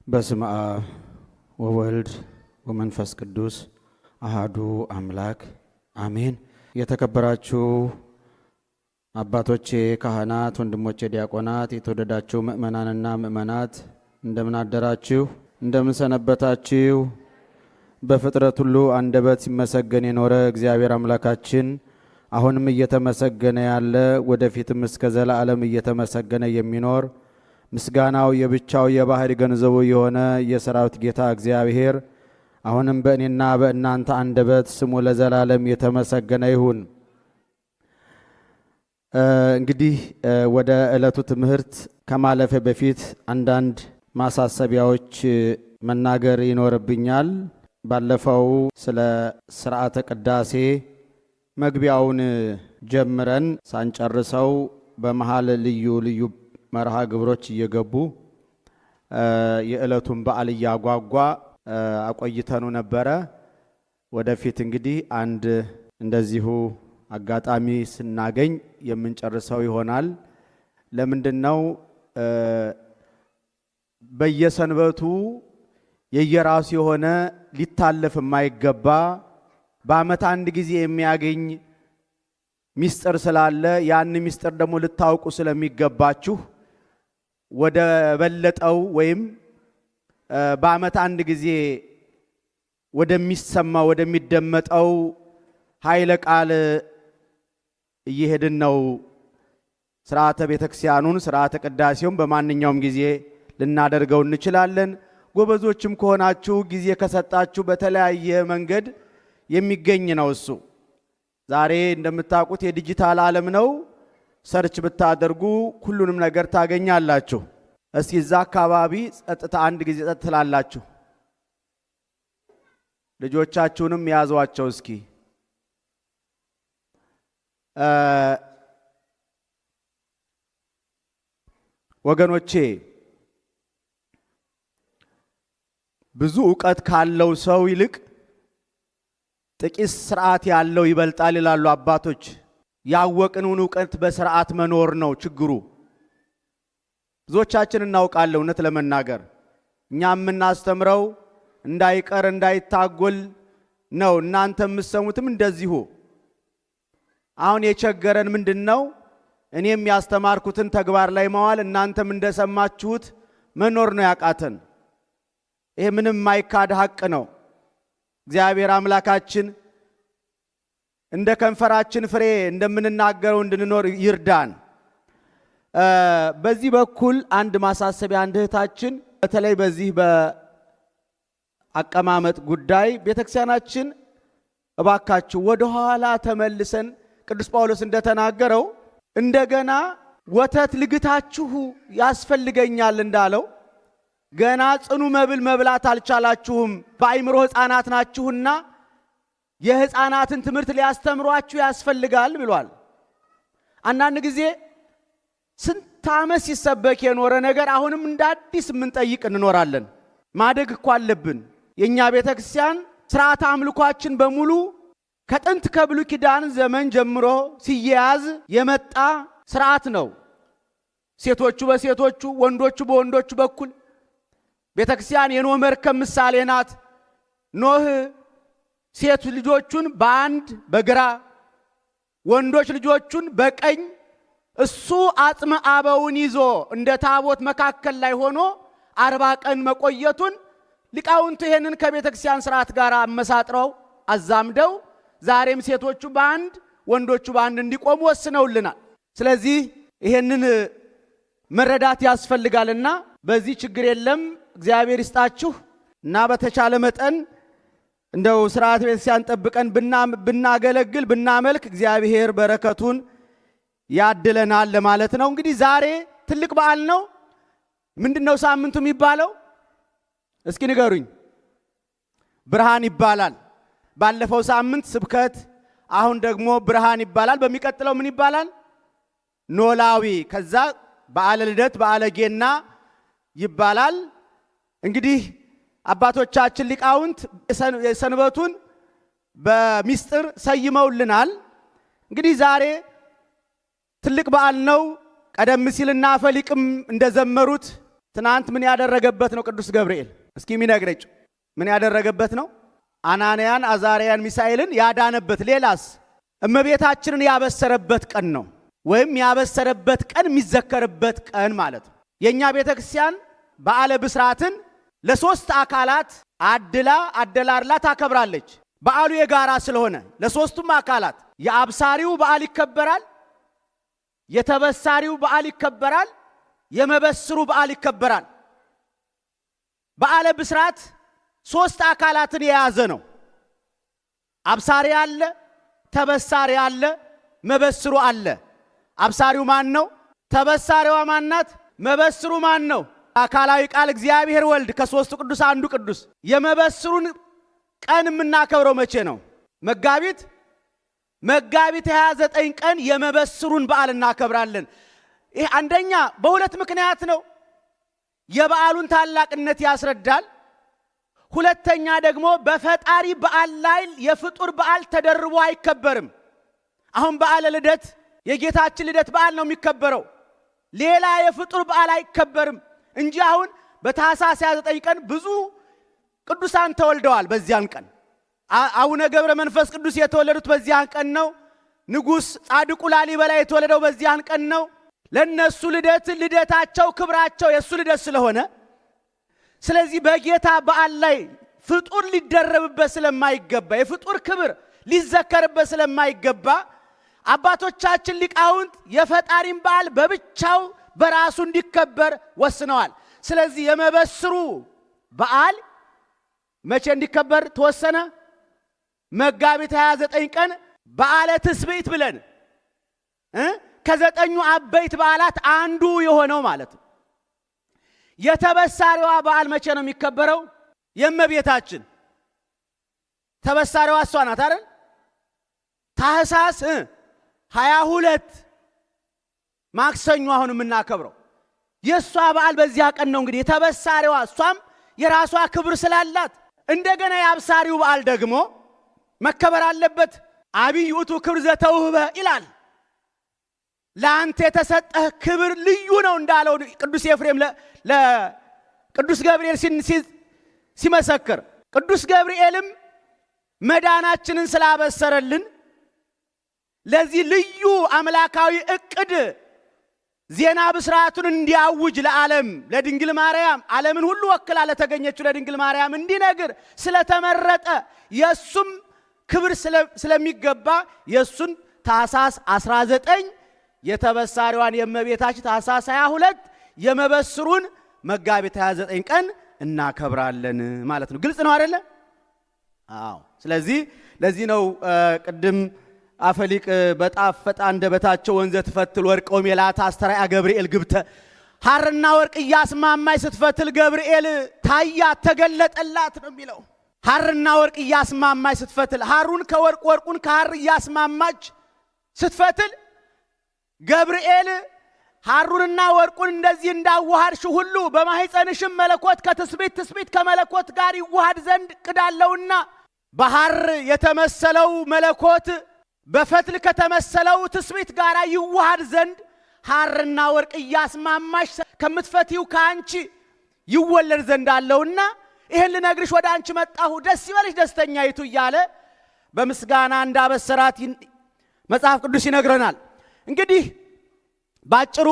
በስመ አብ ወወልድ ወመንፈስ ቅዱስ አሃዱ አምላክ አሜን። የተከበራችሁ አባቶቼ ካህናት፣ ወንድሞቼ ዲያቆናት፣ የተወደዳችሁ ምእመናንና ምእመናት እንደምን አደራችሁ? እንደምን ሰነበታችሁ? በፍጥረት ሁሉ አንደበት ሲመሰገን የኖረ እግዚአብሔር አምላካችን አሁንም እየተመሰገነ ያለ ወደፊትም እስከ ዘላለም እየተመሰገነ የሚኖር ምስጋናው የብቻው የባህሪ ገንዘቡ የሆነ የሰራዊት ጌታ እግዚአብሔር አሁንም በእኔና በእናንተ አንደበት ስሙ ለዘላለም የተመሰገነ ይሁን። እንግዲህ ወደ ዕለቱ ትምህርት ከማለፈ በፊት አንዳንድ ማሳሰቢያዎች መናገር ይኖርብኛል። ባለፈው ስለ ሥርዓተ ቅዳሴ መግቢያውን ጀምረን ሳንጨርሰው በመሃል ልዩ ልዩ መርሃ ግብሮች እየገቡ የዕለቱን በዓል እያጓጓ አቆይተኑ ነበረ። ወደፊት እንግዲህ አንድ እንደዚሁ አጋጣሚ ስናገኝ የምንጨርሰው ይሆናል። ለምንድነው በየሰንበቱ የየራሱ የሆነ ሊታለፍ የማይገባ በዓመት አንድ ጊዜ የሚያገኝ ሚስጥር ስላለ ያን ሚስጥር ደግሞ ልታውቁ ስለሚገባችሁ ወደ በለጠው ወይም በዓመት አንድ ጊዜ ወደሚሰማ ወደሚደመጠው ኃይለ ቃል እየሄድን ነው። ሥርዓተ ቤተክርስቲያኑን ሥርዓተ ቅዳሴውን በማንኛውም ጊዜ ልናደርገው እንችላለን። ጎበዞችም ከሆናችሁ ጊዜ ከሰጣችሁ በተለያየ መንገድ የሚገኝ ነው እሱ። ዛሬ እንደምታውቁት የዲጂታል ዓለም ነው። ሰርች ብታደርጉ ሁሉንም ነገር ታገኛላችሁ። እስኪ እዛ አካባቢ ጸጥታ አንድ ጊዜ ጸጥ ትላላችሁ። ልጆቻችሁንም ያዟቸው እስኪ። ወገኖቼ ብዙ ዕውቀት ካለው ሰው ይልቅ ጥቂት ስርዓት ያለው ይበልጣል ይላሉ አባቶች። ያወቅነውን ዕውቀት በስርዓት መኖር ነው ችግሩ። ብዙዎቻችን እናውቃለን። እውነት ለመናገር እኛ የምናስተምረው እንዳይቀር እንዳይታጎል ነው። እናንተ የምትሰሙትም እንደዚሁ። አሁን የቸገረን ምንድነው? እኔም ያስተማርኩትን ተግባር ላይ ማዋል፣ እናንተም እንደሰማችሁት መኖር ነው ያቃተን። ይሄ ምንም የማይካድ ሐቅ ነው። እግዚአብሔር አምላካችን እንደ ከንፈራችን ፍሬ እንደምንናገረው እንድንኖር ይርዳን። በዚህ በኩል አንድ ማሳሰቢያ፣ አንድ እህታችን በተለይ በዚህ በአቀማመጥ ጉዳይ ቤተክርስቲያናችን እባካችሁ ወደ ኋላ ተመልሰን ቅዱስ ጳውሎስ እንደተናገረው እንደገና ወተት ልግታችሁ ያስፈልገኛል እንዳለው ገና ጽኑ መብል መብላት አልቻላችሁም፣ በአይምሮ ሕፃናት ናችሁና የሕፃናትን ትምህርት ሊያስተምሯችሁ ያስፈልጋል ብሏል። አንዳንድ ጊዜ ስንት ዓመት ሲሰበክ የኖረ ነገር አሁንም እንደ አዲስ የምንጠይቅ እንኖራለን። ማደግ እኮ አለብን። የእኛ ቤተክርስቲያን ሥርዓተ አምልኳችን በሙሉ ከጥንት ከብሉይ ኪዳን ዘመን ጀምሮ ሲያያዝ የመጣ ሥርዓት ነው። ሴቶቹ በሴቶቹ ወንዶቹ በወንዶቹ በኩል ቤተክርስቲያን የኖህ መርከብ ምሳሌ ናት። ኖህ ሴት ልጆቹን በአንድ በግራ ወንዶች ልጆቹን በቀኝ እሱ አጽመ አበውን ይዞ እንደ ታቦት መካከል ላይ ሆኖ 40 ቀን መቆየቱን ሊቃውንቱ ይሄንን ከቤተክርስቲያን ሥርዓት ጋር አመሳጥረው አዛምደው ዛሬም ሴቶቹ በአንድ ወንዶቹ በአንድ እንዲቆሙ ወስነውልናል። ስለዚህ ይሄንን መረዳት ያስፈልጋልና በዚህ ችግር የለም። እግዚአብሔር ይስጣችሁ እና በተቻለ መጠን እንደው ሥርዓተ ቤተክርስቲያን ጠብቀን ብናገለግል ብናመልክ እግዚአብሔር በረከቱን ያድለናል ለማለት ነው። እንግዲህ ዛሬ ትልቅ በዓል ነው። ምንድነው ሳምንቱ የሚባለው? እስኪ ንገሩኝ። ብርሃን ይባላል። ባለፈው ሳምንት ስብከት፣ አሁን ደግሞ ብርሃን ይባላል። በሚቀጥለው ምን ይባላል? ኖላዊ፣ ከዛ በዓለ ልደት በዓለ ገና ይባላል። እንግዲህ አባቶቻችን ሊቃውንት የሰንበቱን በሚስጥር ሰይመውልናል። እንግዲህ ዛሬ ትልቅ በዓል ነው። ቀደም ሲልና ፈሊቅም እንደዘመሩት ትናንት ምን ያደረገበት ነው? ቅዱስ ገብርኤል እስኪ ሚነግረጭ ምን ያደረገበት ነው? አናንያን፣ አዛርያን፣ ሚሳኤልን ያዳነበት። ሌላስ? እመቤታችንን ያበሰረበት ቀን ነው። ወይም ያበሰረበት ቀን የሚዘከርበት ቀን ማለት ነው። የኛ ቤተክርስቲያን በዓለ ብስራትን ለሶስት አካላት አደላርላ ታከብራለች። በዓሉ የጋራ ስለሆነ ለሶስቱም አካላት የአብሳሪው በዓል ይከበራል፣ የተበሳሪው በዓል ይከበራል፣ የመበስሩ በዓል ይከበራል። በዓለ ብስራት ሶስት አካላትን የያዘ ነው። አብሳሪ አለ፣ ተበሳሪ አለ፣ መበስሩ አለ። አብሳሪው ማን ነው? ተበሳሪዋ ማናት? መበስሩ ማን ነው? አካላዊ ቃል እግዚአብሔር ወልድ ከሶስቱ ቅዱስ አንዱ ቅዱስ። የመበስሩን ቀን የምናከብረው መቼ ነው? መጋቢት 29 ቀን የመበስሩን በዓል እናከብራለን። ይህ አንደኛ በሁለት ምክንያት ነው። የበዓሉን ታላቅነት ያስረዳል። ሁለተኛ ደግሞ በፈጣሪ በዓል ላይ የፍጡር በዓል ተደርቦ አይከበርም። አሁን በዓለ ልደት የጌታችን ልደት በዓል ነው የሚከበረው። ሌላ የፍጡር በዓል አይከበርም እንጂ አሁን በታኅሳስ 29 ቀን ብዙ ቅዱሳን ተወልደዋል። በዚያን ቀን አቡነ ገብረ መንፈስ ቅዱስ የተወለዱት በዚያን ቀን ነው። ንጉሥ ጻድቁ ላሊበላ የተወለደው በዚያን ቀን ነው። ለነሱ ልደታቸው ክብራቸው የሱ ልደት ስለሆነ ስለዚህ በጌታ በዓል ላይ ፍጡር ሊደረብበት ስለማይገባ የፍጡር ክብር ሊዘከርበት ስለማይገባ አባቶቻችን ሊቃውንት የፈጣሪን በዓል በብቻው በራሱ እንዲከበር ወስነዋል። ስለዚህ የመበስሩ በዓል መቼ እንዲከበር ተወሰነ? መጋቢት 29 ቀን በዓለ ትስብእት ብለን ከዘጠኙ አበይት በዓላት አንዱ የሆነው ማለት ነው። የተበሳሪዋ በዓል መቼ ነው የሚከበረው? የእመቤታችን ተበሳሪዋ እሷ ናት አይደል? ታኅሳስ 22 ማክሰኞ አሁን የምናከብረው የሷ በዓል በዚያ ቀን ነው። እንግዲህ የተበሳሪዋ እሷም የራሷ ክብር ስላላት እንደገና የአብሳሪው በዓል ደግሞ መከበር አለበት። አብይ ውእቱ ክብር ዘተውህበ ይላል። ለአንተ የተሰጠህ ክብር ልዩ ነው እንዳለው ቅዱስ ኤፍሬም ለቅዱስ ገብርኤል ሲመሰክር፣ ቅዱስ ገብርኤልም መዳናችንን ስላበሰረልን ለዚህ ልዩ አምላካዊ እቅድ ዜና ብስራቱን እንዲያውጅ ለዓለም ለድንግል ማርያም ዓለምን ሁሉ ወክላ ለተገኘችው ለድንግል ማርያም እንዲነግር ስለተመረጠ የሱም ክብር ስለሚገባ የሱን ታኅሳስ 19 የተበሳሪዋን የእመቤታችን ታኅሳስ 22 የመበስሩን መጋቢት 29 ቀን እናከብራለን ማለት ነው። ግልጽ ነው አይደለ? አዎ። ስለዚህ ለዚህ ነው ቅድም አፈሊቅ በጣፈጠ አንደበታቸው ወንዘ ትፈትል ወርቅ ወሜላት አስተርአያ ገብርኤል ግብተ ሐርና ወርቅ እያስማማች ስትፈትል ገብርኤል ታያት ተገለጠላት ነው የሚለው። ሐርና ወርቅ እያስማማች ስትፈትል ሐሩን ከወርቅ ወርቁን ከሐር እያስማማች ስትፈትል ገብርኤል ሐሩንና ወርቁን እንደዚህ እንዳዋሃድሽ ሁሉ በማህፀንሽም መለኮት ከትስብእት ትስብእት ከመለኮት ጋር ይዋሃድ ዘንድ ቅዳለውና በሐር የተመሰለው መለኮት በፈትል ከተመሰለው ትስብእት ጋር ይዋሃድ ዘንድ ሐርና ወርቅ እያስማማሽ ከምትፈቲው ከአንቺ ይወለድ ዘንድ አለውና ይሄን ልነግርሽ ወደ አንቺ መጣሁ፣ ደስ ይበልሽ ደስተኛይቱ እያለ በምስጋና እንዳበሰራት መጽሐፍ ቅዱስ ይነግረናል። እንግዲህ ባጭሩ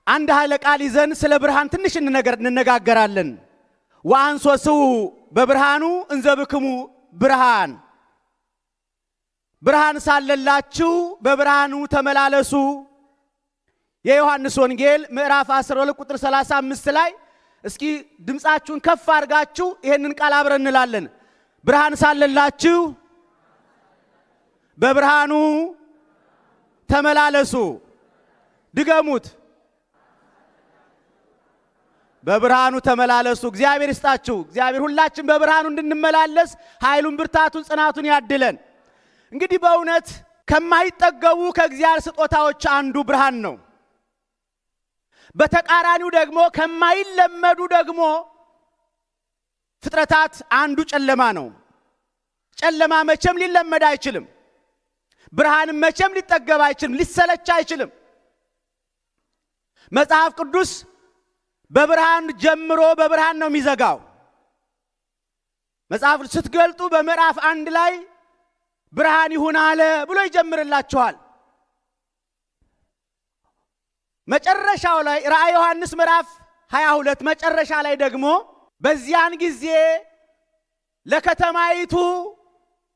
አንድ ኃይለ ቃል ይዘን ስለ ብርሃን ትንሽ እንነጋገራለን። ወአንሶስው በብርሃኑ እንዘብክሙ ብርሃን፣ ብርሃን ሳለላችሁ በብርሃኑ ተመላለሱ። የዮሐንስ ወንጌል ምዕራፍ 12 ቁጥር 35 ላይ እስኪ ድምፃችሁን ከፍ አድርጋችሁ ይሄንን ቃል አብረን እንላለን። ብርሃን ሳለላችሁ በብርሃኑ ተመላለሱ። ድገሙት። በብርሃኑ ተመላለሱ። እግዚአብሔር ይስጣችሁ። እግዚአብሔር ሁላችን በብርሃኑ እንድንመላለስ ኃይሉን ብርታቱን ጽናቱን ያድለን። እንግዲህ በእውነት ከማይጠገቡ ከእግዚአብሔር ስጦታዎች አንዱ ብርሃን ነው። በተቃራኒው ደግሞ ከማይለመዱ ደግሞ ፍጥረታት አንዱ ጨለማ ነው። ጨለማ መቼም ሊለመድ አይችልም። ብርሃንም መቼም ሊጠገብ አይችልም፣ ሊሰለች አይችልም። መጽሐፍ ቅዱስ በብርሃን ጀምሮ በብርሃን ነው የሚዘጋው። መጽሐፍ ስትገልጡ በምዕራፍ 1 ላይ ብርሃን ይሁን አለ ብሎ ይጀምርላችኋል። መጨረሻው ላይ ራእየ ዮሐንስ ምዕራፍ 22 መጨረሻ ላይ ደግሞ በዚያን ጊዜ ለከተማይቱ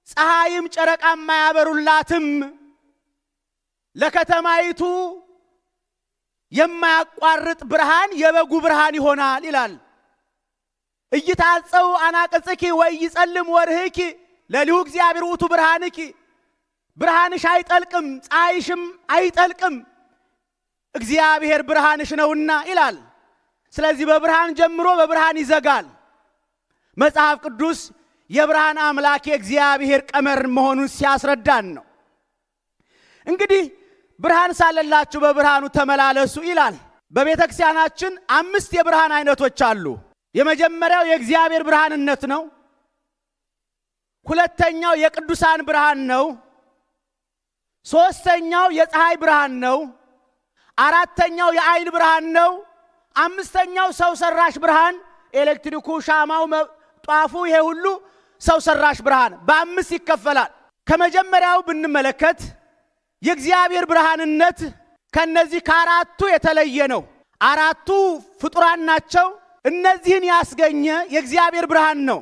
ፀሐይም ጨረቃም አያበሩላትም፣ ለከተማይቱ የማያቋርጥ ብርሃን የበጉ ብርሃን ይሆናል ይላል። እይታጸው አናቅጽኪ ወይጸልም ወርህኪ ለሊሁ እግዚአብሔር ውእቱ ብርሃንኪ፣ ብርሃንሽ አይጠልቅም ፀሐይሽም አይጠልቅም እግዚአብሔር ብርሃንሽ ነውና ይላል። ስለዚህ በብርሃን ጀምሮ በብርሃን ይዘጋል። መጽሐፍ ቅዱስ የብርሃን አምላክ የእግዚአብሔር ቀመር መሆኑን ሲያስረዳን ነው። እንግዲህ ብርሃን ሳለላችሁ በብርሃኑ ተመላለሱ ይላል። በቤተክርስቲያናችን 5 የብርሃን አይነቶች አሉ። የመጀመሪያው የእግዚአብሔር ብርሃንነት ነው። ሁለተኛው የቅዱሳን ብርሃን ነው። ሶስተኛው የፀሐይ ብርሃን ነው። አራተኛው የአይን ብርሃን ነው። አምስተኛው ሰው ሰራሽ ብርሃን፣ ኤሌክትሪኩ፣ ሻማው፣ ጧፉ፣ ይሄ ሁሉ ሰው ሰራሽ ብርሃን በ5 ይከፈላል። ከመጀመሪያው ብንመለከት የእግዚአብሔር ብርሃንነት ከነዚህ ከአራቱ የተለየ ነው። አራቱ ፍጡራን ናቸው። እነዚህን ያስገኘ የእግዚአብሔር ብርሃን ነው።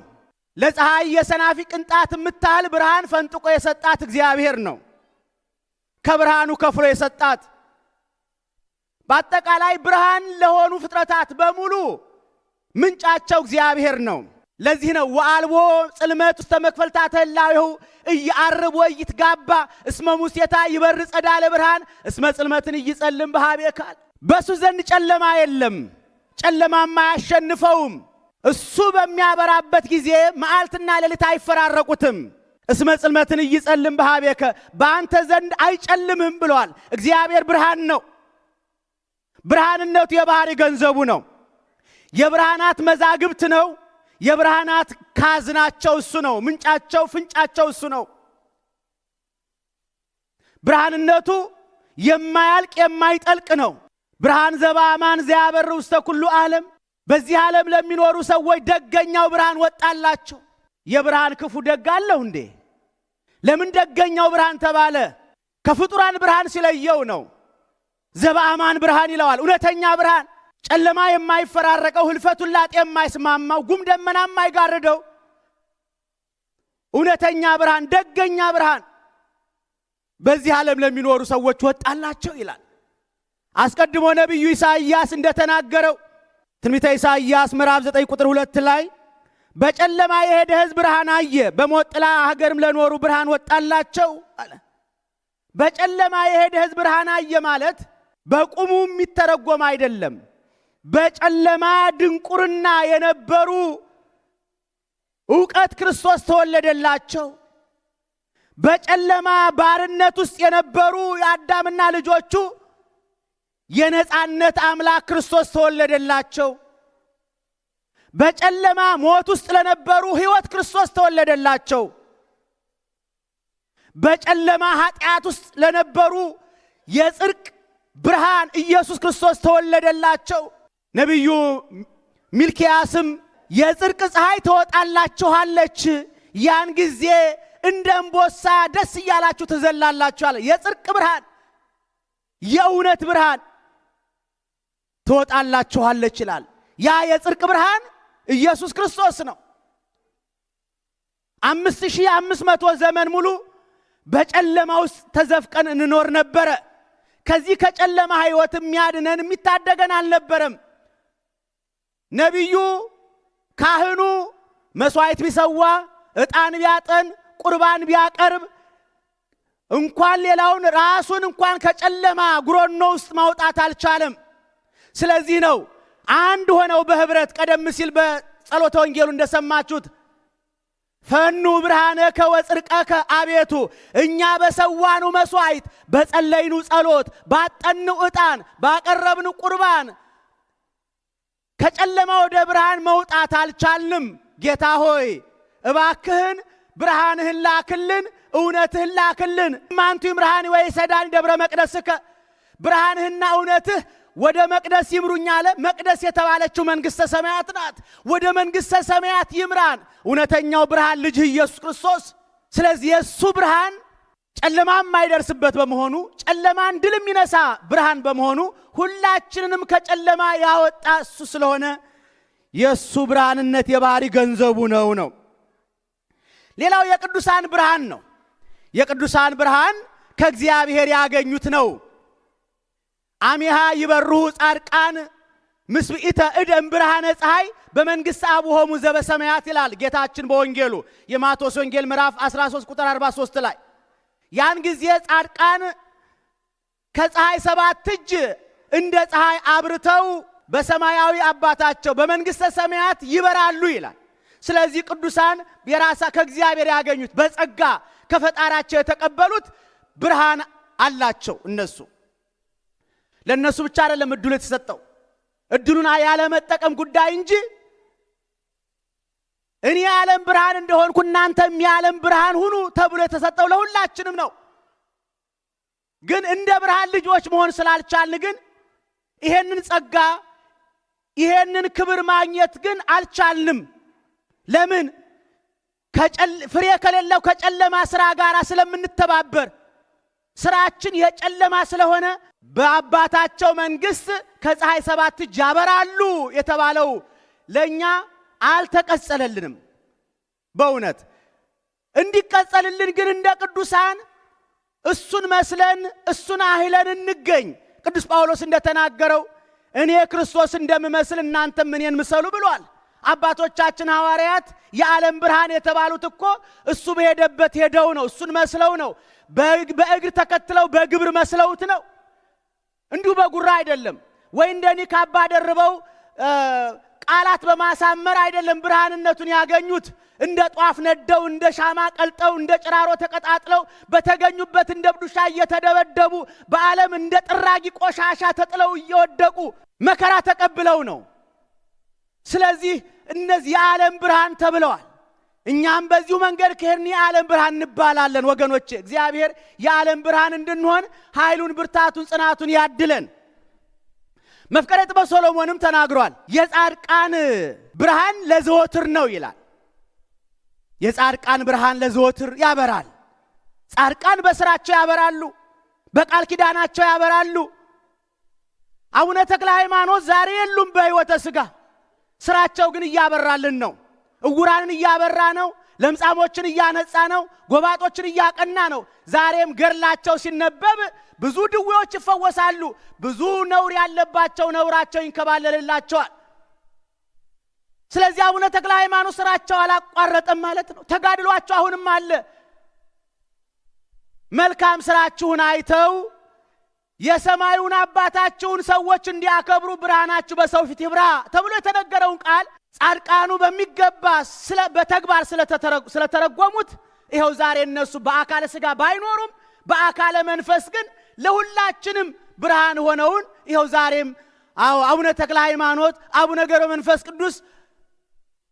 ለፀሐይ የሰናፊ ቅንጣት የምታህል ብርሃን ፈንጥቆ የሰጣት እግዚአብሔር ነው። ከብርሃኑ ከፍሎ የሰጣት በአጠቃላይ ብርሃን ለሆኑ ፍጥረታት በሙሉ ምንጫቸው እግዚአብሔር ነው። ለዚህ ነው ወአልቦ ጽልመት ውስተ መክፈልታተ ህላዌሁ እያርብ ወይትጋባ እስመ ሙሴታ ይበር ጸዳለ ብርሃን እስመ ጽልመትን ይጸልም በሃቤካል። በሱ ዘንድ ጨለማ የለም፣ ጨለማም አያሸንፈውም። እሱ በሚያበራበት ጊዜ መዓልትና ሌሊት አይፈራረቁትም። እስመ ጽልመትን ይጸልም በሃቤከ፣ በአንተ ዘንድ አይጨልምም ብሏል። እግዚአብሔር ብርሃን ነው። ብርሃንነቱ የባህሪ ገንዘቡ ነው። የብርሃናት መዛግብት ነው። የብርሃናት ካዝናቸው እሱ ነው። ምንጫቸው ፍንጫቸው እሱ ነው። ብርሃንነቱ የማያልቅ የማይጠልቅ ነው። ብርሃን ዘበአማን ዘያበር ውስተ ኩሉ ዓለም፣ በዚህ ዓለም ለሚኖሩ ሰዎች ደገኛው ብርሃን ወጣላቸው። የብርሃን ክፉ ደግ አለው እንዴ? ለምን ደገኛው ብርሃን ተባለ? ከፍጡራን ብርሃን ሲለየው ነው። ዘበአማን ብርሃን ይለዋል። እውነተኛ ብርሃን፣ ጨለማ የማይፈራረቀው፣ ህልፈቱን ላጤ የማይስማማው፣ ጉም ደመና የማይጋርደው እውነተኛ ብርሃን፣ ደገኛ ብርሃን በዚህ ዓለም ለሚኖሩ ሰዎች ወጣላቸው ይላል። አስቀድሞ ነቢዩ ኢሳይያስ እንደተናገረው ትንቢተ ኢሳይያስ ምዕራፍ 9 ቁጥር 2 ላይ በጨለማ የሄደ ሕዝብ ብርሃን አየ፣ በሞት ጥላ ሀገርም ለኖሩ ብርሃን ወጣላቸው አለ። በጨለማ የሄደ ሕዝብ ብርሃን አየ ማለት በቁሙ የሚተረጎም አይደለም። በጨለማ ድንቁርና የነበሩ ዕውቀት ክርስቶስ ተወለደላቸው። በጨለማ ባርነት ውስጥ የነበሩ የአዳምና ልጆቹ የነጻነት አምላክ ክርስቶስ ተወለደላቸው። በጨለማ ሞት ውስጥ ለነበሩ ሕይወት ክርስቶስ ተወለደላቸው። በጨለማ ኃጢአት ውስጥ ለነበሩ የጽድቅ ብርሃን ኢየሱስ ክርስቶስ ተወለደላቸው። ነቢዩ ሚልኪያስም የጽድቅ ፀሐይ ትወጣላችኋለች፣ ያን ጊዜ እንደ እምቦሳ ደስ እያላችሁ ትዘላላችሁ አለ። የጽድቅ ብርሃን፣ የእውነት ብርሃን ትወጣላችኋለች ይላል። ያ የጽድቅ ብርሃን ኢየሱስ ክርስቶስ ነው። 5500 ዘመን ሙሉ በጨለማ ውስጥ ተዘፍቀን እንኖር ነበረ። ከዚህ ከጨለማ ሕይወት የሚያድነን የሚታደገን አልነበረም። ነቢዩ ካህኑ መስዋዕት ቢሰዋ፣ ዕጣን ቢያጠን፣ ቁርባን ቢያቀርብ እንኳን ሌላውን ራሱን እንኳን ከጨለማ ጉሮኖ ውስጥ ማውጣት አልቻለም። ስለዚህ ነው አንድ ሆነው በህብረት ቀደም ሲል በጸሎተ ወንጌሉ እንደሰማችሁት ፈኑ ብርሃነከ ወጽድቀከ አቤቱ፣ እኛ በሰዋኑ መስዋዕት፣ በጸለይኑ ጸሎት፣ ባጠኑ ዕጣን፣ ባቀረብኑ ቁርባን ከጨለማ ወደ ብርሃን መውጣት አልቻልንም። ጌታ ሆይ እባክህን ብርሃንህን ላክልን፣ እውነትህን ላክልን። ማንቱ ብርሃን ወይ ሰዳን ደብረ መቅደስከ፣ ብርሃንህና እውነትህ ወደ መቅደስ ይምሩኝ አለ። መቅደስ የተባለችው መንግሥተ ሰማያት ናት። ወደ መንግሥተ ሰማያት ይምራን እውነተኛው ብርሃን ልጅ ኢየሱስ ክርስቶስ። ስለዚህ የእሱ ብርሃን ጨለማም የማይደርስበት በመሆኑ ጨለማን ድል የሚነሳ ብርሃን በመሆኑ ሁላችንንም ከጨለማ ያወጣ እሱ ስለሆነ የእሱ ብርሃንነት የባህሪ ገንዘቡ ነው። ሌላው የቅዱሳን ብርሃን ነው። የቅዱሳን ብርሃን ከእግዚአብሔር ያገኙት ነው። አሚሃ ይበርሁ ጻድቃን ምስብኢተ እደም ብርሃነ ፀሐይ በመንግሥተ አቡሆሙ ዘበሰማያት ይላል ጌታችን በወንጌሉ የማቴዎስ ወንጌል ምዕራፍ 13 ቁጥር 43 ላይ። ያን ጊዜ ጻድቃን ከፀሐይ 7 እጅ እንደ ፀሐይ አብርተው በሰማያዊ አባታቸው በመንግሥተ ሰማያት ይበራሉ ይላል። ስለዚህ ቅዱሳን የራሳ ከእግዚአብሔር ያገኙት በጸጋ ከፈጣሪያቸው የተቀበሉት ብርሃን አላቸው። እነሱ ለነሱ ብቻ አይደለም እድሉ የተሰጠው፣ እድሉን ያለ መጠቀም ጉዳይ እንጂ እኔ የዓለም ብርሃን እንደሆንኩ እናንተም የዓለም ብርሃን ሁኑ ተብሎ የተሰጠው ለሁላችንም ነው። ግን እንደ ብርሃን ልጆች መሆን ስላልቻልን ግን ይሄንን ጸጋ ይሄንን ክብር ማግኘት ግን አልቻልንም። ለምን? ፍሬ ከሌለው ከጨለማ ስራ ጋር ስለምንተባበር ስራችን የጨለማ ስለሆነ በአባታቸው መንግሥት ከፀሐይ 7 እጅ ያበራሉ የተባለው ለኛ አልተቀጸለልንም። በእውነት እንዲቀጸልልን ግን እንደ ቅዱሳን እሱን መስለን እሱን አህለን እንገኝ። ቅዱስ ጳውሎስ እንደተናገረው እኔ ክርስቶስ እንደምመስል እናንተም እኔን ምሰሉ ብሏል። አባቶቻችን ሐዋርያት የዓለም ብርሃን የተባሉት እኮ እሱ በሄደበት ሄደው ነው፣ እሱን መስለው ነው፣ በእግር ተከትለው በግብር መስለውት ነው። እንዲሁ በጉራ አይደለም፣ ወይ እንደኔ ካባ ደርበው ቃላት በማሳመር አይደለም ብርሃንነቱን ያገኙት። እንደ ጧፍ ነደው፣ እንደ ሻማ ቀልጠው፣ እንደ ጭራሮ ተቀጣጥለው በተገኙበት እንደ ብዱሻ እየተደበደቡ በዓለም እንደ ጥራጊ ቆሻሻ ተጥለው እየወደቁ መከራ ተቀብለው ነው። ስለዚህ እነዚህ የዓለም ብርሃን ተብለዋል። እኛም በዚሁ መንገድ ከሄድን የዓለም ብርሃን እንባላለን። ወገኖቼ እግዚአብሔር የዓለም ብርሃን እንድንሆን ኃይሉን፣ ብርታቱን፣ ጽናቱን ያድለን። መፍቀሬ ጥበብ ሰሎሞንም ተናግሯል። የጻድቃን ብርሃን ለዘወትር ነው ይላል። የጻድቃን ብርሃን ለዘወትር ያበራል። ጻድቃን በስራቸው ያበራሉ፣ በቃል ኪዳናቸው ያበራሉ። አቡነ ተክለ ሃይማኖት ዛሬ የሉም በሕይወተ ሥጋ፣ ስራቸው ግን እያበራልን ነው። እውራንን እያበራ ነው። ለምጻሞችን እያነጻ ነው። ጎባጦችን እያቀና ነው። ዛሬም ገድላቸው ሲነበብ ብዙ ድዌዎች ይፈወሳሉ። ብዙ ነውር ያለባቸው ነውራቸው ይንከባለልላቸዋል። ስለዚህ አቡነ ተክለ ሃይማኖት ስራቸው አላቋረጠም ማለት ነው። ተጋድሏቸው አሁንም አለ። መልካም ስራችሁን አይተው የሰማዩን አባታችሁን ሰዎች እንዲያከብሩ ብርሃናችሁ በሰው ፊት ይብራ ተብሎ የተነገረውን ቃል ጻድቃኑ በሚገባ በተግባር ስለተረጎሙት ይኸው ዛሬ እነሱ በአካለ ሥጋ ባይኖሩም በአካለ መንፈስ ግን ለሁላችንም ብርሃን ሆነውን ይኸው ዛሬም አቡነ ተክለ ሃይማኖት፣ አቡነ ገብረ መንፈስ ቅዱስ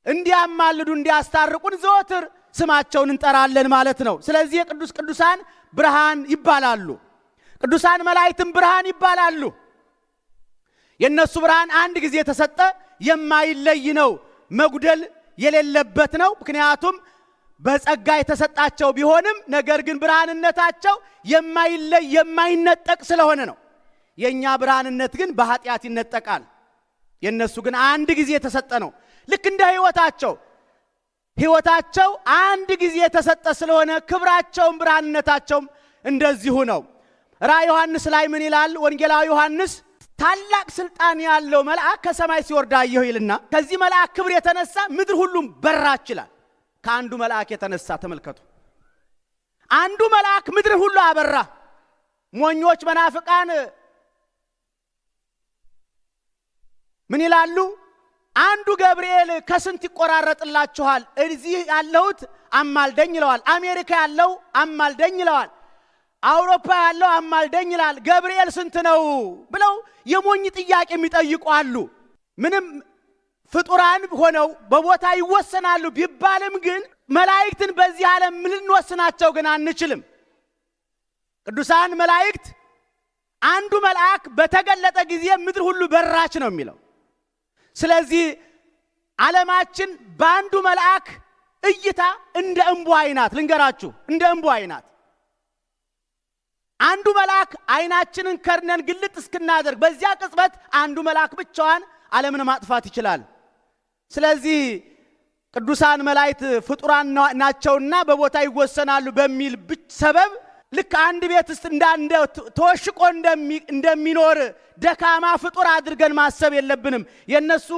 እንዲያማልዱ እንዲያስታርቁን ዘወትር ስማቸውን እንጠራለን ማለት ነው። ስለዚህ የቅዱስ ቅዱሳን ብርሃን ይባላሉ። ቅዱሳን መላእክትም ብርሃን ይባላሉ። የነሱ ብርሃን አንድ ጊዜ የተሰጠ የማይለይ ነው፣ መጉደል የሌለበት ነው። ምክንያቱም በጸጋ የተሰጣቸው ቢሆንም ነገር ግን ብርሃንነታቸው የማይለይ የማይነጠቅ ስለሆነ ነው። የኛ ብርሃንነት ግን በኃጢአት ይነጠቃል። የነሱ ግን አንድ ጊዜ የተሰጠ ነው። ልክ እንደ ሕይወታቸው አንድ ጊዜ የተሰጠ ስለሆነ ክብራቸውም ብርሃንነታቸውም እንደዚሁ ነው። ራእየ ዮሐንስ ላይ ምን ይላል? ወንጌላዊ ዮሐንስ ታላቅ ስልጣን ያለው መልአክ ከሰማይ ሲወርድ አየሁ ይልና ከዚህ መልአክ ክብር የተነሳ ምድር ሁሉም በራች ይላል። ከአንዱ መልአክ የተነሳ ተመልከቱ። አንዱ መልአክ ምድር ሁሉ አበራ። ሞኞች መናፍቃን ምን ይላሉ? አንዱ ገብርኤል ከስንት ይቆራረጥላችኋል? እዚህ ያለሁት አማልደኝ ይለዋል። አሜሪካ ያለው አማልደኝ ይለዋል። አውሮፓ ያለው አማልደኝ ይላል። ገብርኤል ስንት ነው ብለው የሞኝ ጥያቄ የሚጠይቁ አሉ። ምንም ፍጡራን ሆነው በቦታ ይወሰናሉ ቢባልም ግን መላእክትን በዚህ ዓለም ልንወስናቸው ግን አንችልም። ቅዱሳን መላእክት አንዱ መልአክ በተገለጠ ጊዜ ምድር ሁሉ በራች ነው የሚለው። ስለዚህ ዓለማችን በአንዱ መልአክ እይታ እንደ እንቧይ ናት። ልንገራችሁ፣ እንደ እንቧይ ናት። አንዱ መልአክ አይናችንን ከርነን ግልጥ እስክናደርግ በዚያ ቅጽበት አንዱ መልአክ ብቻዋን ዓለምን ማጥፋት ይችላል። ስለዚህ ቅዱሳን መላእክት ፍጡራን ናቸውና በቦታ ይወሰናሉ በሚል ሰበብ ልክ አንድ ቤት ውስጥ እንዳንደ ተወሽቆ እንደሚኖር ደካማ ፍጡር አድርገን ማሰብ የለብንም። የነሱ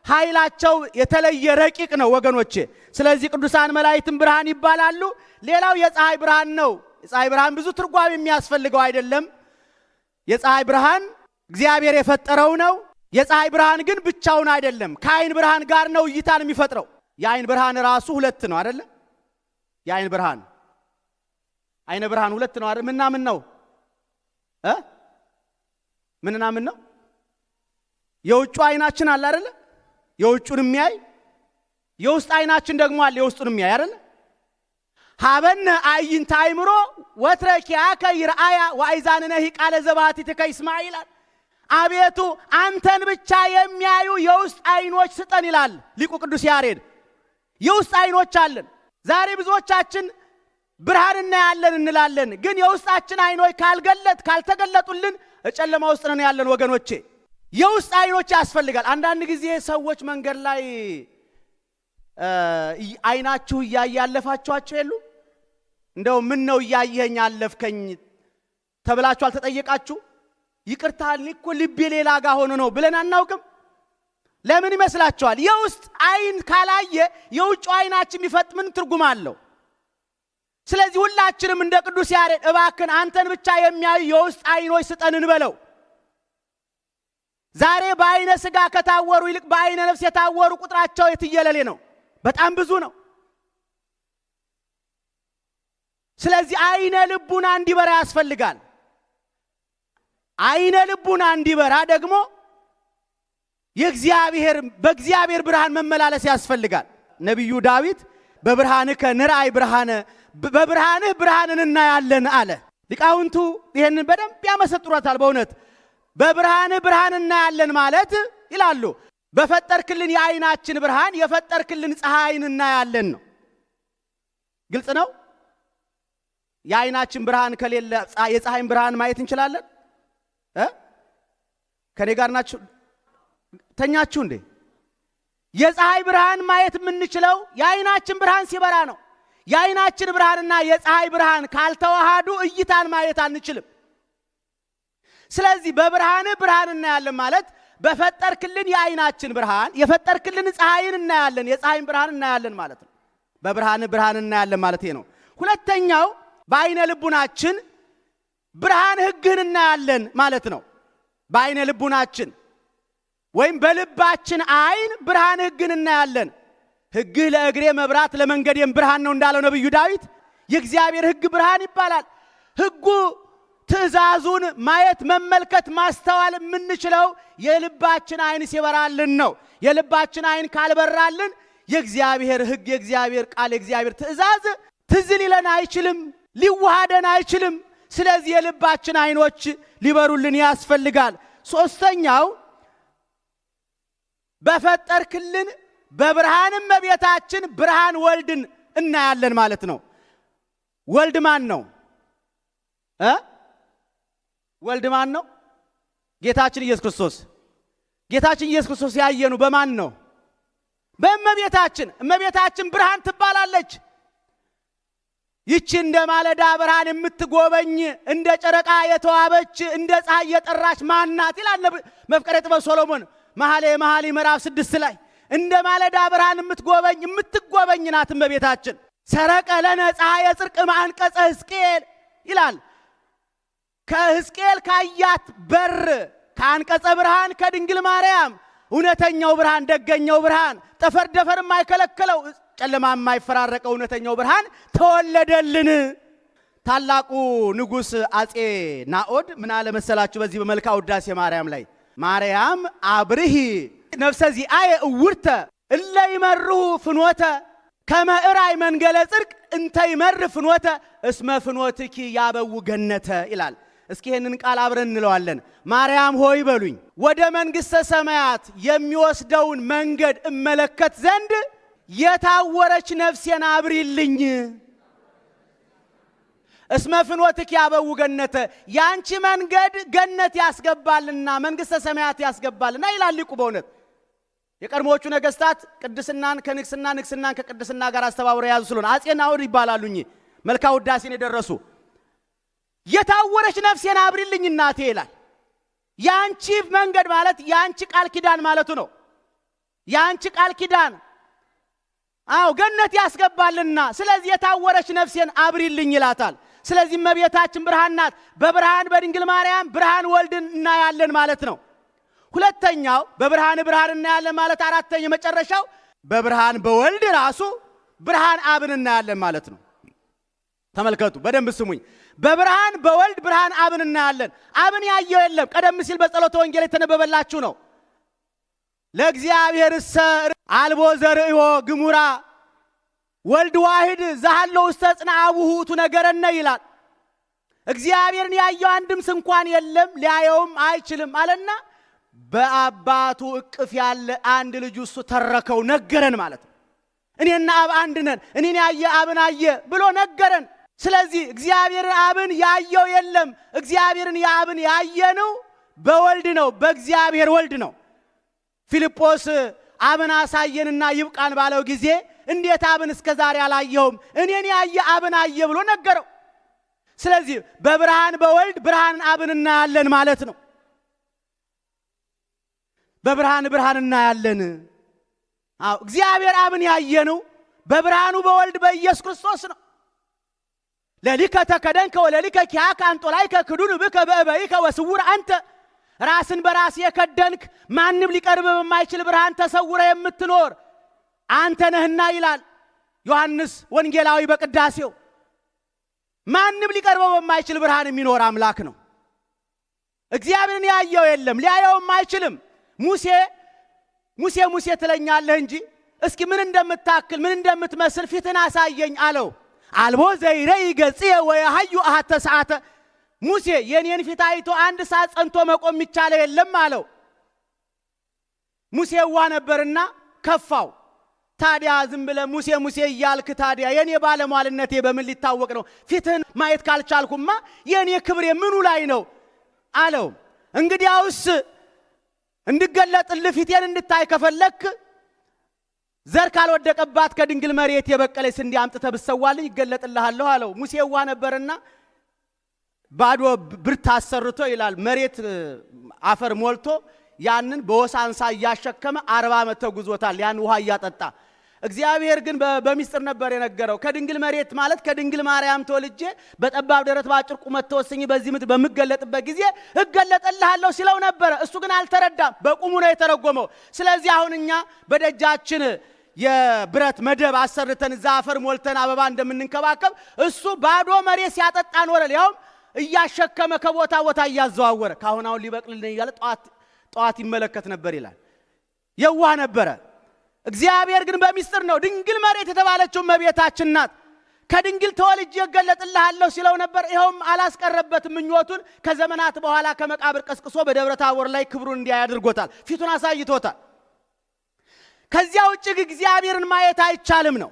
ኃይላቸው የተለየ ረቂቅ ነው ወገኖቼ። ስለዚህ ቅዱሳን መላእክትም ብርሃን ይባላሉ። ሌላው የፀሐይ ብርሃን ነው። የፀሐይ ብርሃን ብዙ ትርጓሜ የሚያስፈልገው አይደለም። የፀሐይ ብርሃን እግዚአብሔር የፈጠረው ነው። የፀሐይ ብርሃን ግን ብቻውን አይደለም፣ ከአይን ብርሃን ጋር ነው እይታን የሚፈጥረው። የአይን ብርሃን ራሱ ሁለት ነው አይደለ? የአይን ብርሃን አይነ ብርሃን ሁለት ነው አይደል? ምንና ምን ነው? ምንና ምን ነው? የውጭ አይናችን አለ አይደለ? የውጭን የሚያይ የውስጥ አይናችን ደግሞ አለ የውስጡን የሚያይ አይደለ? ሀበነ አይንተ አእምሮ ወትረኪያከ ይርአያ ወአይዛንነሂ ቃለ ዘባሕቲትከ ይስማዕ ይላል። አቤቱ አንተን ብቻ የሚያዩ የውስጥ አይኖች ስጠን ይላል ሊቁ ቅዱስ ያሬድ። የውስጥ አይኖች አለን። ዛሬ ብዙዎቻችን ብርሃን እናያለን እንላለን፣ ግን የውስጣችን አይኖች ካልተገለጡልን ጨለማ ውስጥ ነን ያለን ወገኖቼ። የውስጥ አይኖች ያስፈልጋል። አንዳንድ ጊዜ ሰዎች መንገድ ላይ አይናችሁ እያየ ያለፋችኋቸው የሉ? እንደው ምን ነው እያየኸኝ አለፍከኝ ተብላችሁ አልተጠየቃችሁ? ይቅርታ እኮ ልቤ ሌላ ጋር ሆኖ ነው ብለን አናውቅም? ለምን ይመስላችኋል? የውስጥ አይን ካላየ የውጭ አይናችን የሚፈጥ ምን ትርጉም አለው? ስለዚህ ሁላችንም እንደ ቅዱስ ያሬድ እባክን አንተን ብቻ የሚያዩ የውስጥ አይኖች ስጠን እንበለው። ዛሬ በአይነ ስጋ ከታወሩ ይልቅ በአይነ ነፍስ የታወሩ ቁጥራቸው የትየለሌ ነው፣ በጣም ብዙ ነው። ስለዚህ አይነ ልቡና እንዲበራ ያስፈልጋል። አይነ ልቡና እንዲበራ ደግሞ በእግዚአብሔር ብርሃን መመላለስ ያስፈልጋል። ነቢዩ ዳዊት በብርሃንከ ንርአይ ብርሃነ፣ በብርሃንህ ብርሃንን እናያለን አለ። ሊቃውንቱ ይህንን በደንብ ያመሰጥሩታል። በእውነት በብርሃንህ ብርሃን እናያለን ማለት ይላሉ በፈጠርክልን የአይናችን ብርሃን የፈጠርክልን ፀሐይን እናያለን ነው። ግልጽ ነው። የአይናችን ብርሃን ከሌለ የፀሐይን ብርሃን ማየት እንችላለን? ከኔ ጋር ናችሁ? ተኛችሁ እንዴ? የፀሐይ ብርሃን ማየት የምንችለው የአይናችን ብርሃን ሲበራ ነው። የአይናችን ብርሃንና የፀሐይ ብርሃን ካልተዋሃዱ እይታን ማየት አንችልም። ስለዚህ በብርሃንህ ብርሃን እናያለን ማለት በፈጠርክልን የአይናችን ብርሃን የፈጠርክልን ፀሐይን እናያለን፣ የፀሐይን ብርሃን እናያለን ማለት ነው። በብርሃንህ ብርሃን እናያለን ማለት ነው። ሁለተኛው በአይነ ልቡናችን ብርሃን ሕግህን እናያለን ማለት ነው። በአይነ ልቡናችን ወይም በልባችን አይን ብርሃን ሕግን እናያለን። ሕግህ ለእግሬ መብራት ለመንገዴም ብርሃን ነው እንዳለው ነቢዩ ዳዊት። የእግዚአብሔር ሕግ ብርሃን ይባላል። ሕጉ ትእዛዙን ማየት መመልከት ማስተዋል የምንችለው የልባችን አይን ሲበራልን ነው። የልባችን አይን ካልበራልን የእግዚአብሔር ሕግ የእግዚአብሔር ቃል የእግዚአብሔር ትእዛዝ ትዝ ሊለን አይችልም፣ ሊዋሃደን አይችልም። ስለዚህ የልባችን አይኖች ሊበሩልን ያስፈልጋል። ሶስተኛው በፈጠርክልን በብርሃንም በቤታችን ብርሃን ወልድን እናያለን ማለት ነው። ወልድ ማን ነው? ወልድ ማን ነው? ጌታችን ኢየሱስ ክርስቶስ። ጌታችን ኢየሱስ ክርስቶስ ያየኑ በማን ነው? በእመቤታችን። እመቤታችን ብርሃን ትባላለች። ይቺ እንደ ማለዳ ብርሃን የምትጎበኝ እንደ ጨረቃ የተዋበች እንደ ፀሐይ የጠራች ማናት ይላል መፍቀሬ ጥበብ ሶሎሞን መኃልየ መኃልይ ምዕራፍ 6 ላይ እንደ ማለዳ ብርሃን የምትጎበኝ ናት እመቤታችን። ሰረቀ ለነ ፀሐየ ጽድቅ ማንቀጸ ሕዝቅኤል ይላል። ከሕዝቅኤል ካያት በር ከአንቀጸ ብርሃን ከድንግል ማርያም እውነተኛው ብርሃን ደገኛው ብርሃን ጠፈር ደፈር የማይከለከለው ጨለማ የማይፈራረቀው እውነተኛው ብርሃን ተወለደልን። ታላቁ ንጉሥ አጼ ናኦድ ምን አለ መሰላችሁ? በዚህ በመልክአ ውዳሴ ማርያም ላይ ማርያም አብርሂ ነፍሰ ዚአየ እውርተ እለ ይመርሁ ፍኖተ ከመ እራይ መንገለ ጽድቅ እንተ ይመር ፍኖተ እስመ ፍኖትኪ ያበው ገነተ ይላል። እስኪ ይሄንን ቃል አብረን እንለዋለን። ማርያም ሆይ በሉኝ ወደ መንግሥተ ሰማያት የሚወስደውን መንገድ እመለከት ዘንድ የታወረች ነፍሴን አብሪልኝ። እስመ ፍኖትኪ ያበው ገነተ ያንቺ መንገድ ገነት ያስገባልና መንግሥተ ሰማያት ያስገባልና ይላል ሊቁ። በእውነት የቀድሞዎቹ ነገስታት ቅድስናን ከንግስና ንግስናን ከቅድስና ጋር አስተባብረው ያዙ ስለሆነ አጼ ናኦድ ይባላሉኝ መልካ ውዳሴን የደረሱ የታወረች ነፍሴን አብሪልኝ እናቴ ይላል። ያንቺ መንገድ ማለት ያንቺ ቃል ኪዳን ማለቱ ነው። ያንቺ ቃል ኪዳን ገነት ያስገባልና ስለዚህ የታወረች ነፍሴን አብሪልኝ ይላታል። ስለዚህ እመቤታችን ብርሃን ናት። በብርሃን በድንግል ማርያም ብርሃን ወልድን እናያለን ማለት ነው። ሁለተኛው በብርሃን እናያለን ማለት አራተኛው መጨረሻው በብርሃን በወልድ ራሱ ብርሃን አብን እናያለን ማለት ነው። ተመልከቱ በደንብ ስሙኝ። በብርሃን በወልድ ብርሃን አብን እናያለን። አብን ያየው የለም። ቀደም ሲል በጸሎተ ወንጌል የተነበበላችሁ ነው። ለእግዚአብሔር አልቦ ዘርእዮ ግሙራ ወልድ ዋሂድ ዘሃሎ ውስተ ጽንዐ አቡሁ ውእቱ ነገረነ ይላል። እግዚአብሔርን ያየው አንድም እንኳን የለም ሊያየውም አይችልም አለና በአባቱ እቅፍ ያለ አንድ ልጅ እሱ ተረከው ነገረን ማለት ነው። እኔና አብ አንድ ነን፣ እኔን ያየ አብን አየ ብሎ ነገረን። ስለዚህ እግዚአብሔርን አብን ያየው የለም። እግዚአብሔርን የአብን ያየነው በወልድ ነው፣ በእግዚአብሔር ወልድ ነው። ፊልጶስ አብን አሳየንና ይብቃን ባለው ጊዜ እንዴት አብን እስከዛሬ አላየውም? እኔን ያየ አብን አየ ብሎ ነገረው። ስለዚህ በብርሃን በወልድ ብርሃን አብን እናያለን ማለት ነው። በብርሃን እናያለን። እግዚአብሔር አብን ያየነው በብርሃኑ በወልድ በኢየሱስ ክርስቶስ ነው። ለሊከ ተከደንከ ወለሊከ ኪያከ አንጦላይከ ክዱን ብከ በእበይከ ወስውር አንተ ራስን በራስ የከደንክ ማንም ሊቀርብ በማይችል ብርሃን ተሰውረ የምትኖር አንተ ነህና ይላል ዮሐንስ ወንጌላዊ በቅዳሴው። ማንም ሊቀርበው በማይችል ብርሃን የሚኖር አምላክ ነው። እግዚአብሔርን ያየው የለም ሊያየውም አይችልም። ሙሴ ትለኛለህ እንጂ እስኪ ምን እንደምታክል ምን እንደምትመስል ፊትን አሳየኝ አለው። አልቦ ዘይረይ ገጽየ ወየሐዩ አሐተ ሰዓተ ሙሴ የኔን ፊት አይቶ አንድ ሰዓት ጸንቶ መቆም ይቻለው የለም አለው። ሙሴ ዋ ነበርና ከፋው። ታዲያ ዝም ብለህ ሙሴ እያልክ ታዲያ የኔ ባለሟልነቴ በምን ሊታወቅ ነው? ፊትህን ማየት ካልቻልኩማ የኔ ክብሬ ምኑ ላይ ነው አለው። እንግዲያውስ እንድገለጥልህ ፊቴን እንድታይ ከፈለክ ዘር ካልወደቀባት ከድንግል መሬት የበቀለች ስንዴ አምጥተህ ብትሰዋልኝ ይገለጥልሃለሁ አለው። ሙሴ ዋ ነበርና ባዶ ብርት አሰርቶ ይላል መሬት አፈር ሞልቶ ያንን በወሳንሳ እያሸከመ 40 ዓመት ተጉዞታል ያን ውሃ እያጠጣ። እግዚአብሔር ግን በሚስጥር ነበር የነገረው። ከድንግል መሬት ማለት ከድንግል ማርያም ተወልጄ በጠባብ ደረት ባጭር ቁመት ተወስኜ በዚህ ምድር በመገለጥበት ጊዜ እገለጥልሃለሁ ሲለው ነበር። እሱ ግን አልተረዳም፣ በቁሙ ነው የተረጎመው። ስለዚህ አሁን እኛ በደጃችን የብረት መደብ አሰርተን እዛ አፈር ሞልተን አበባ እንደምንንከባከብ እሱ ባዶ መሬት ሲያጠጣ ኖረ። ያውም እያሸከመ ከቦታ ቦታ እያዘዋወረ ካሁን አሁን ሊበቅልልኝ እያለ ጠዋት ይመለከት ነበር ይላል። የዋህ ነበረ። እግዚአብሔር ግን በሚስጥር ነው። ድንግል መሬት የተባለችው እመቤታችን ናት። ከድንግል ተወልጄ እገለጥልሃለሁ ሲለው ነበር። ይኸውም አላስቀረበትም ምኞቱን። ከዘመናት በኋላ ከመቃብር ቀስቅሶ በደብረ ታቦር ላይ ክብሩን እንዲያይ አድርጎታል። ፊቱን አሳይቶታል። ከዚያ ውጭ እግዚአብሔርን ማየት አይቻልም ነው።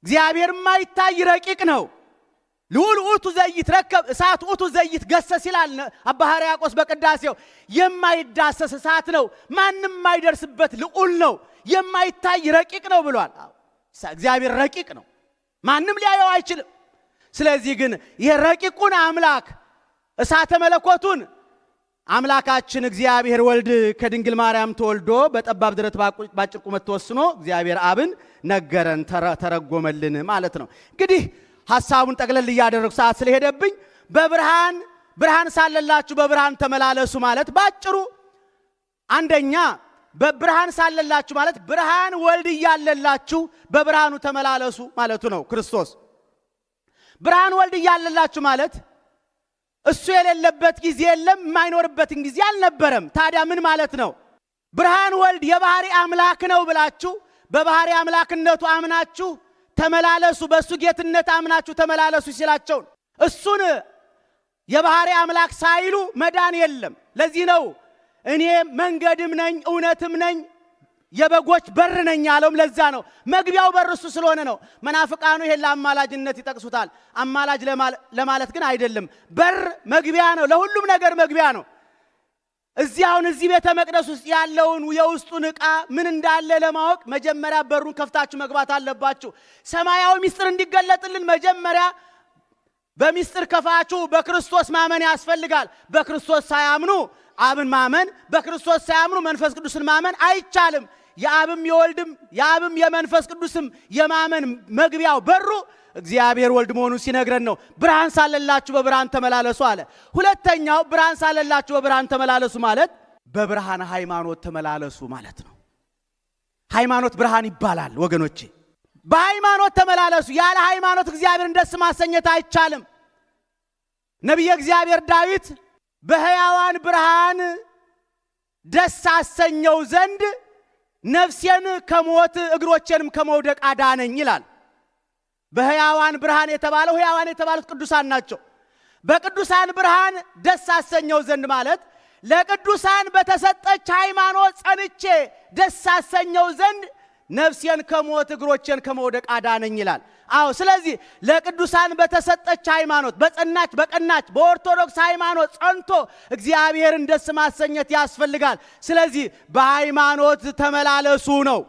እግዚአብሔር ማይታይ ረቂቅ ነው። ልዑል ውእቱ ዘይትረከብ እሳት ውእቱ ዘይትገሰስ ይላል አባ ሕርያቆስ በቅዳሴው። የማይዳሰስ እሳት ነው፣ ማንም የማይደርስበት ልዑል ነው፣ የማይታይ ረቂቅ ነው ብሏል። እግዚአብሔር ረቂቅ ነው፣ ማንም ሊያየው አይችልም። ስለዚህ ግን ይሄ ረቂቁን አምላክ እሳተ መለኮቱን አምላካችን እግዚአብሔር ወልድ ከድንግል ማርያም ተወልዶ በጠባብ ደረት ባጭር ቁመት ተወስኖ እግዚአብሔር አብን ነገረን፣ ተረጎመልን ማለት ነው። እንግዲህ ሐሳቡን ጠቅለል እያደረኩ ሰዓት ስለሄደብኝ ብርሃን ሳለላችሁ በብርሃን ተመላለሱ ማለት ባጭሩ አንደኛ በብርሃን ሳለላችሁ ማለት ብርሃን ወልድ እያለላችሁ በብርሃኑ ተመላለሱ ማለቱ ነው። ክርስቶስ ብርሃን ወልድ እያለላችሁ ማለት እሱ የሌለበት ጊዜ የለም፣ የማይኖርበትን ጊዜ አልነበረም። ታዲያ ምን ማለት ነው? ብርሃን ወልድ የባህሪ አምላክ ነው ብላችሁ በባህሪ አምላክነቱ አምናችሁ ተመላለሱ፣ በሱ ጌትነት አምናችሁ ተመላለሱ ሲላቸው እሱን የባህሪ አምላክ ሳይሉ መዳን የለም። ለዚህ ነው እኔ መንገድም ነኝ እውነትም ነኝ የበጎች በር ነኝ ያለውም ለዛ ነው። መግቢያው በር እሱ ስለሆነ ነው። መናፍቃኑ ይሄን ለአማላጅነት ይጠቅሱታል። አማላጅ ለማለት ግን አይደለም። በር መግቢያ ነው፣ ለሁሉም ነገር መግቢያ ነው። እዚህ ቤተ መቅደስ ውስጥ ያለውን የውስጡን ዕቃ ምን እንዳለ ለማወቅ መጀመሪያ በሩን ከፍታችሁ መግባት አለባችሁ። ሰማያዊ ምስጢር እንዲገለጥልን መጀመሪያ በምስጢር ከፋቹ በክርስቶስ ማመን ያስፈልጋል። በክርስቶስ ሳያምኑ አብን ማመን፣ በክርስቶስ ሳያምኑ መንፈስ ቅዱስን ማመን አይቻልም። የአብም የወልድም የአብም የመንፈስ ቅዱስም የማመን መግቢያው በሩ እግዚአብሔር ወልድ መሆኑን ሲነግረን ነው። ብርሃን ሳለላችሁ በብርሃን ተመላለሱ አለ። ሁለተኛው ብርሃን ሳለላችሁ በብርሃን ተመላለሱ ማለት በብርሃን ሃይማኖት ተመላለሱ ማለት ነው። ሃይማኖት ብርሃን ይባላል ወገኖቼ። በሃይማኖት ተመላለሱ። ያለ ሃይማኖት እግዚአብሔርን ደስ ማሰኘት አይቻልም። ነቢየ እግዚአብሔር ዳዊት በሕያዋን ብርሃን ደስ አሰኘው ዘንድ ነፍሴን ከሞት እግሮቼንም ከመውደቅ አዳነኝ ይላል። በሕያዋን ብርሃን የተባለው ሕያዋን የተባሉት ቅዱሳን ናቸው። በቅዱሳን ብርሃን ደስ አሰኘው ዘንድ ማለት ለቅዱሳን በተሰጠች ሃይማኖት ጸንቼ ደስ አሰኘው ዘንድ ነፍሴን ከሞት እግሮቼን ከመውደቅ አዳነኝ ይላል። አዎ፣ ስለዚህ ለቅዱሳን በተሰጠች ሃይማኖት በጸናች በቀናች በኦርቶዶክስ ሃይማኖት ጸንቶ እግዚአብሔርን ደስ ማሰኘት ያስፈልጋል። ስለዚህ በሃይማኖት ተመላለሱ ነው።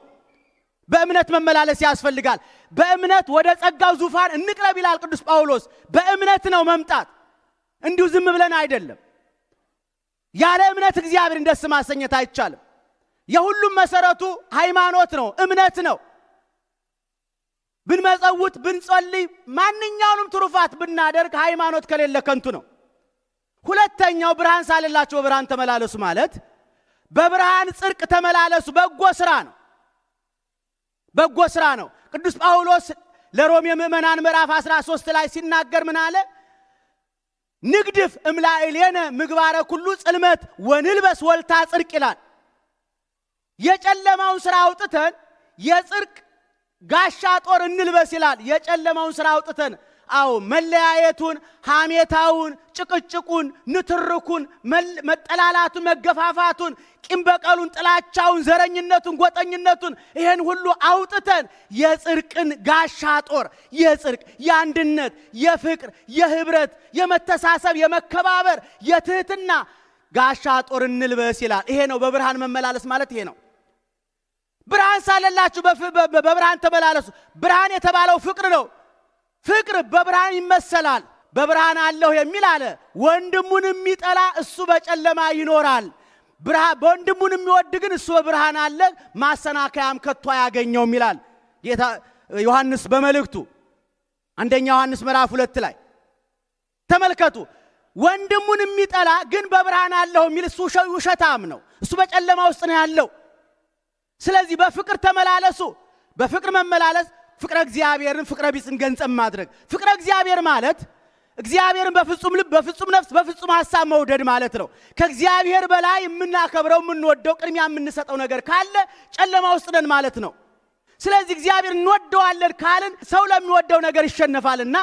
በእምነት መመላለስ ያስፈልጋል። በእምነት ወደ ጸጋው ዙፋን እንቅረብ ይላል ቅዱስ ጳውሎስ። በእምነት ነው መምጣት፣ እንዲሁ ዝም ብለን አይደለም። ያለ እምነት እግዚአብሔርን ደስ ማሰኘት አይቻልም። የሁሉም መሰረቱ ሃይማኖት ነው፣ እምነት ነው። ብንመጸውት ብንጸልይ ማንኛውንም ትሩፋት ብናደርግ ሃይማኖት ከሌለ ከንቱ ነው። ሁለተኛው ብርሃን ሳለላችሁ በብርሃን ተመላለሱ ማለት በብርሃን ጽድቅ ተመላለሱ፣ በጎ ስራ ነው። በጎ ስራ ነው። ቅዱስ ጳውሎስ ለሮሜ ምዕመናን ምዕራፍ 13 ላይ ሲናገር ምን አለ? ንግድፍ እምላእሌነ ምግባረ ኩሉ ጽልመት ወንልበስ ወልታ ጽድቅ ይላል። የጨለማውን ስራ አውጥተን የጽድቅ ጋሻ ጦር እንልበስ ይላል። የጨለማውን ስራ አውጥተን አዎ መለያየቱን፣ ሐሜታውን፣ ጭቅጭቁን፣ ንትርኩን፣ መጠላላቱን፣ መገፋፋቱን፣ ቂም በቀሉን፣ ጥላቻውን፣ ዘረኝነቱን፣ ጎጠኝነቱን ይሄን ሁሉ አውጥተን የጽድቅን ጋሻ ጦር የጽድቅ የአንድነት የፍቅር የህብረት የመተሳሰብ የመከባበር የትህትና ጋሻ ጦር እንልበስ ይላል። ይሄ ነው በብርሃን መመላለስ ማለት ይሄ ነው። ብርሃን ሳለላችሁ በብርሃን ተመላለሱ። ብርሃን የተባለው ፍቅር ነው። ፍቅር በብርሃን ይመሰላል። በብርሃን አለሁ የሚል አለ ወንድሙን የሚጠላ እሱ በጨለማ ይኖራል። በወንድሙን የሚወድ ግን እሱ በብርሃን አለ ማሰናከያም ከቶ አያገኘውም ይላል ጌታ ዮሐንስ በመልእክቱ አንደኛ ዮሐንስ ምዕራፍ 2 ላይ ተመልከቱ። ወንድሙን የሚጠላ ግን በብርሃን አለሁ የሚል እሱ ውሸታም ነው። እሱ በጨለማ ውስጥ ነው ያለው። ስለዚህ በፍቅር ተመላለሱ። በፍቅር መመላለስ ፍቅረ እግዚአብሔርን ፍቅረ ቢጽን ገንዘብ ማድረግ። ፍቅረ እግዚአብሔር ማለት እግዚአብሔርን በፍጹም ልብ በፍጹም ነፍስ በፍጹም ሐሳብ መውደድ ማለት ነው። ከእግዚአብሔር በላይ የምናከብረው የምንወደው ቅድሚያ የምንሰጠው ነገር ካለ ጨለማ ውስጥ ነን ማለት ነው። ስለዚህ እግዚአብሔር እንወደዋለን ካልን ሰው ለሚወደው ነገር ይሸነፋልና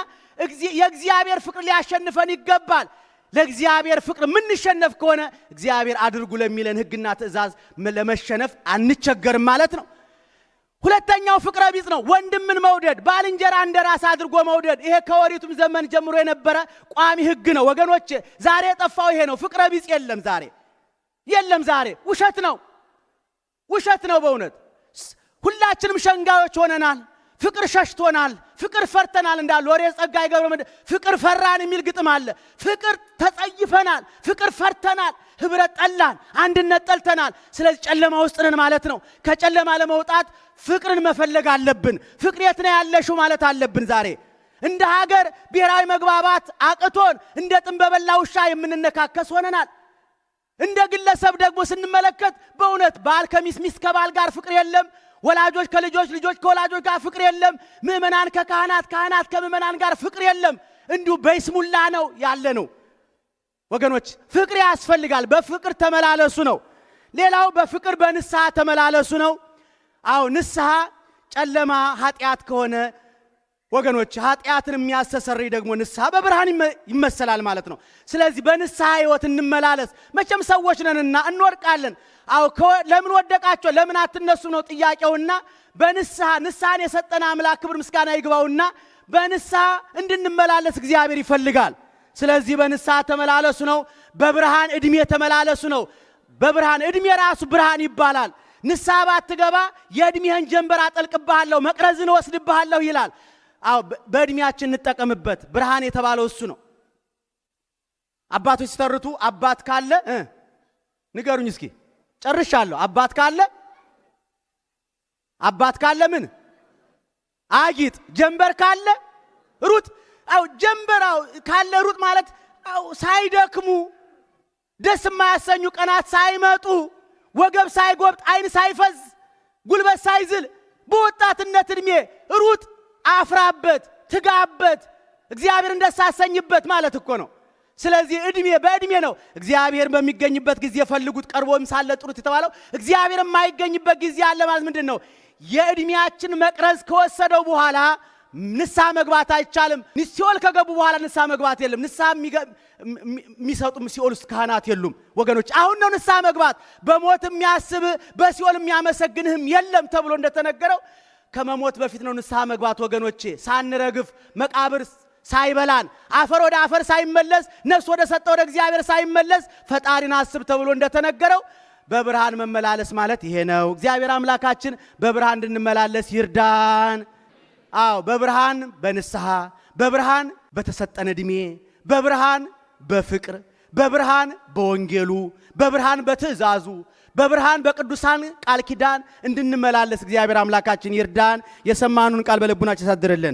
የእግዚአብሔር ፍቅር ሊያሸንፈን ይገባል። ለእግዚአብሔር ፍቅር ምንሸነፍ ከሆነ እግዚአብሔር አድርጉ ለሚለን ሕግና ትእዛዝ ለመሸነፍ አንቸገርም ማለት ነው። ሁለተኛው ፍቅረ ቢጽ ነው። ወንድምን መውደድ፣ ባልንጀራ እንደ ራስ አድርጎ መውደድ። ይሄ ከወሪቱም ዘመን ጀምሮ የነበረ ቋሚ ሕግ ነው ወገኖቼ። ዛሬ የጠፋው ይሄ ነው። ፍቅረ ቢጽ የለም ዛሬ የለም። ዛሬ ውሸት ነው፣ ውሸት ነው በእውነት። ሁላችንም ሸንጋዮች ሆነናል። ፍቅር ሸሽቶናል፣ ፍቅር ፈርተናል እንዳሉ ወሬ ጸጋዬ ገብረመድኅን ፍቅር ፈራን የሚል ግጥም አለ። ፍቅር ተጸይፈናል፣ ፍቅር ፈርተናል፣ ህብረት ጠላን፣ አንድነት ጠልተናል። ስለዚህ ጨለማ ውስጥ ነን ማለት ነው። ከጨለማ ለመውጣት ፍቅርን መፈለግ አለብን። ፍቅር የት ነው ያለሽው ማለት አለብን። ዛሬ እንደ ሀገር ብሔራዊ መግባባት አቅቶን እንደ ጥም በበላ ውሻ የምንነካከስ ሆነናል። እንደ ግለሰብ ደግሞ ስንመለከት በእውነት ባል ከሚስት፣ ሚስት ከባል ጋር ፍቅር የለም። ወላጆች ከልጆች፣ ልጆች ከወላጆች ጋር ፍቅር የለም። ምእመናን ከካህናት፣ ካህናት ከምእመናን ጋር ፍቅር የለም። እንዲሁ በይስሙላ ነው ያለ ነው ወገኖች። ፍቅር ያስፈልጋል። በፍቅር ተመላለሱ ነው። ሌላው በፍቅር በንስሐ ተመላለሱ ነው። አዎ ንስሐ ጨለማ ኃጢአት ከሆነ ወገኖች ኃጢአትን የሚያስተሰርይ ደግሞ ንስሐ በብርሃን ይመሰላል ማለት ነው። ስለዚህ በንስሐ ሕይወት እንመላለስ። መቼም ሰዎች ነንና እንወድቃለን። አው ለምን ወደቃቸው ለምን አትነሱ ነው ጥያቄውና ንስሐን የሰጠን አምላክ ክብር ምስጋና ይግባውና በንስሐ እንድንመላለስ እግዚአብሔር ይፈልጋል። ስለዚህ በንስሐ ተመላለሱ ነው። በብርሃን ዕድሜ ተመላለሱ ነው። በብርሃን ዕድሜ ራሱ ብርሃን ይባላል። ንስሐ ባትገባ የዕድሜህን ጀንበር አጠልቅብሃለሁ መቅረዝን ወስድብሃለሁ ይላል። አው በዕድሜያችን እንጠቀምበት። ብርሃን የተባለው እሱ ነው። አባቶች ሲተርቱ አባት ካለ ንገሩኝ እስኪ ጨርሻለሁ። አባት ካለ ምን አጊጥ፣ ጀንበር ካለ ሩጥ። ጀንበር ካለ ሩጥ ማለት ሳይደክሙ ደስ የማያሰኙ ቀናት ሳይመጡ ወገብ ሳይጎብጥ አይን ሳይፈዝ ጉልበት ሳይዝል በወጣትነት ዕድሜ ሩጥ፣ አፍራበት፣ ትጋበት፣ እግዚአብሔርን ደስ አሰኝበት ማለት እኮ ነው። ስለዚህ በዕድሜ ነው። እግዚአብሔር በሚገኝበት ጊዜ ፈልጉት ቀርቦም ሳለ ጥሩት የተባለው እግዚአብሔር የማይገኝበት ጊዜ አለ ማለት ምንድን ነው? የዕድሜያችን መቅረዝ ከወሰደው በኋላ ንስሐ መግባት አይቻልም። ሲኦል ከገቡ በኋላ ንስሐ መግባት የለም። ንስሐ የሚሰጡም ሲኦል ውስጥ ካህናት የሉም ወገኖች። አሁን ነው ንስሐ መግባት። በሞት የሚያስብ በሲኦል የሚያመሰግንህም የለም ተብሎ እንደተነገረው ከመሞት በፊት ነው ንስሐ መግባት ወገኖቼ። ሳንረግፍ መቃብር ሳይበላን አፈር ወደ አፈር ሳይመለስ ነፍስ ወደ ሰጠው ወደ እግዚአብሔር ሳይመለስ ፈጣሪን አስብ ተብሎ እንደተነገረው በብርሃን መመላለስ ማለት ይሄ ነው። እግዚአብሔር አምላካችን በብርሃን እንድንመላለስ ይርዳን። በብርሃን በንስሐ፣ በብርሃን በተሰጠን ዕድሜ፣ በብርሃን በፍቅር፣ በብርሃን በወንጌሉ፣ በብርሃን በትእዛዙ፣ በብርሃን በቅዱሳን ቃል ኪዳን እንድንመላለስ እግዚአብሔር አምላካችን ይርዳን። የሰማኑን ቃል በልቡናችን ያሳድርልን።